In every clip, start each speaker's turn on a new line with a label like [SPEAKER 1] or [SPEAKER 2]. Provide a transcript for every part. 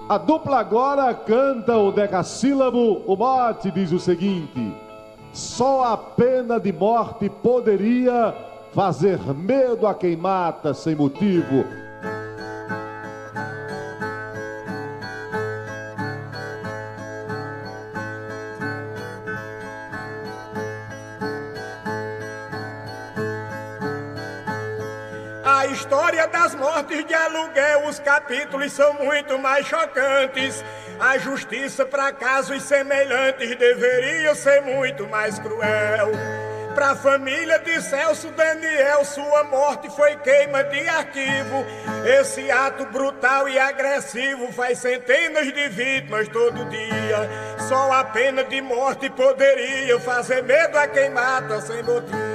[SPEAKER 1] A dupla agora canta o decassílabo. O mote diz o seguinte: só a pena de morte poderia fazer medo a quem mata sem motivo.
[SPEAKER 2] A história das mortes de aluguel, os capítulos são muito mais chocantes. A justiça para casos semelhantes deveria ser muito mais cruel. Para a família de Celso Daniel, sua morte foi queima de arquivo. Esse ato brutal e agressivo faz centenas de vítimas todo dia. Só a pena de morte poderia fazer medo a quem mata sem motivo.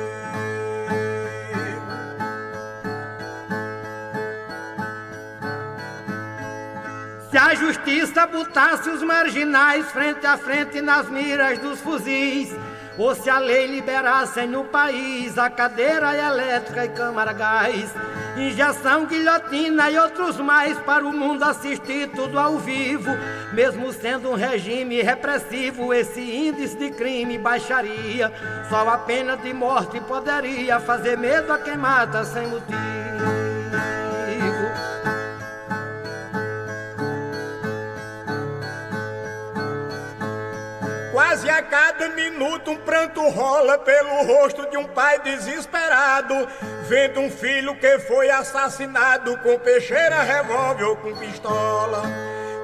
[SPEAKER 3] Se a justiça botasse os marginais frente a frente nas miras dos fuzis, ou se a lei liberasse no país a cadeira elétrica e câmara gás, injeção, guilhotina e outros mais para o mundo assistir tudo ao vivo, mesmo sendo um regime repressivo, esse índice de crime baixaria. Só a pena de morte poderia fazer medo a quem mata sem motivo.
[SPEAKER 2] Quase a cada minuto um pranto rola pelo rosto de um pai desesperado, vendo um filho que foi assassinado com peixeira, revólver ou com pistola.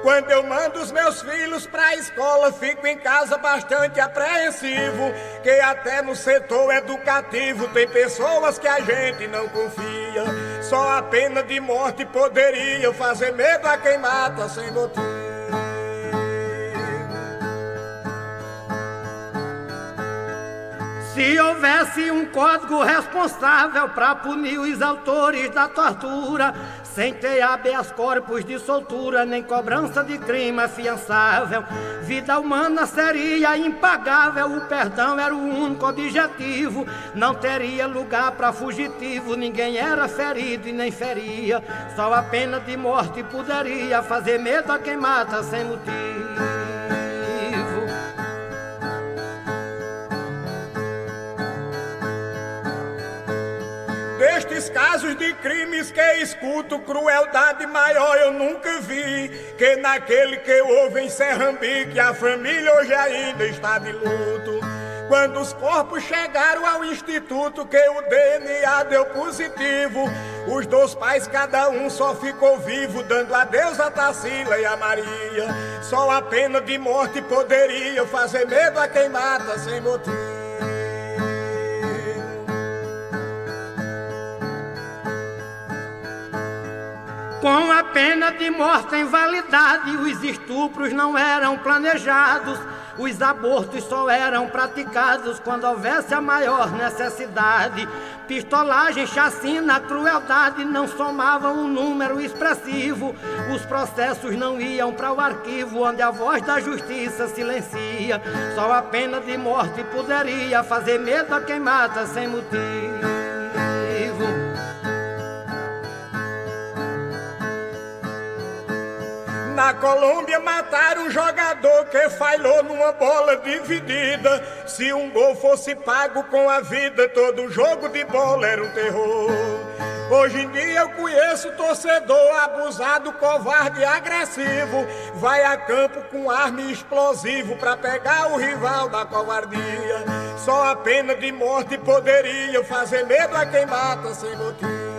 [SPEAKER 2] Quando eu mando os meus filhos pra escola, fico em casa bastante apreensivo, que até no setor educativo tem pessoas que a gente não confia. Só a pena de morte poderia fazer medo a quem mata sem motivo.
[SPEAKER 3] Se houvesse um código responsável para punir os autores da tortura, sem ter habeas corpus de soltura, nem cobrança de crime afiançável, vida humana seria impagável, o perdão era o único objetivo, não teria lugar para fugitivo, ninguém era ferido e nem feria, só a pena de morte poderia fazer medo a quem mata sem motivo.
[SPEAKER 2] Destes casos de crimes que escuto, crueldade maior eu nunca vi, que naquele que houve em Serrambique, a família hoje ainda está de luto. Quando os corpos chegaram ao instituto, que o DNA deu positivo, os dois pais, cada um só ficou vivo, dando adeus a Tarsila e a Maria. Só a pena de morte poderia fazer medo a quem mata sem motivo.
[SPEAKER 3] Com a pena de morte em validade, os estupros não eram planejados, os abortos só eram praticados quando houvesse a maior necessidade. Pistolagem, chacina, crueldade não somavam um número expressivo, os processos não iam para o arquivo onde a voz da justiça silencia. Só a pena de morte poderia fazer medo a quem mata sem motivo.
[SPEAKER 2] Na Colômbia mataram um jogador que falhou numa bola dividida. Se um gol fosse pago com a vida, todo jogo de bola era um terror. Hoje em dia eu conheço torcedor abusado, covarde e agressivo, vai a campo com arma e explosivo pra pegar o rival da covardia. Só a pena de morte poderia fazer medo a quem mata sem motivo.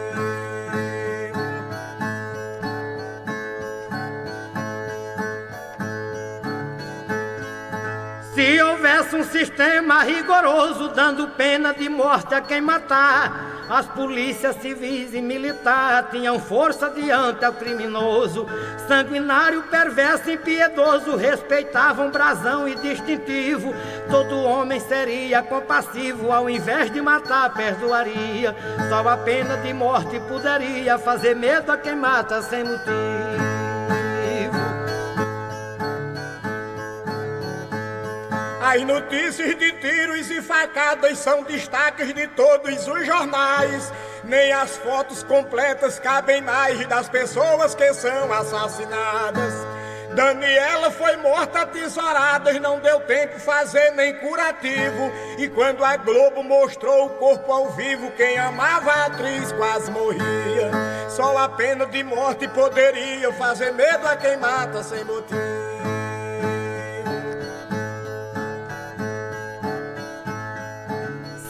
[SPEAKER 3] Se houvesse um sistema rigoroso dando pena de morte a quem matar, as polícias civis e militar tinham força diante ao criminoso. Sanguinário, perverso e impiedoso respeitavam brasão e distintivo. Todo homem seria compassivo, ao invés de matar perdoaria. Só a pena de morte poderia fazer medo a quem mata sem motivo.
[SPEAKER 2] As notícias de tiros e facadas são destaques de todos os jornais. Nem as fotos completas cabem mais das pessoas que são assassinadas. Daniela foi morta a tesouradas, não deu tempo fazer nem curativo. E quando a Globo mostrou o corpo ao vivo, quem amava a atriz quase morria. Só a pena de morte poderia fazer medo a quem mata sem motivo.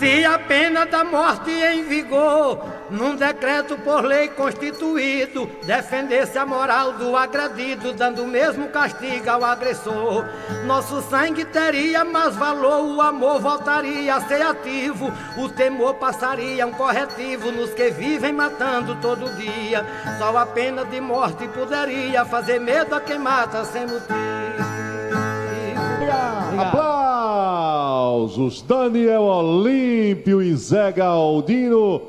[SPEAKER 3] Se a pena da morte em vigor, num decreto por lei constituído, defendesse a moral do agredido, dando o mesmo castigo ao agressor, nosso sangue teria mais valor, o amor voltaria a ser ativo, o temor passaria um corretivo nos que vivem matando todo dia. Só a pena de morte poderia fazer medo a quem mata sem motivo.
[SPEAKER 1] Aplausos, Daniel Olímpio e Zé Galdino.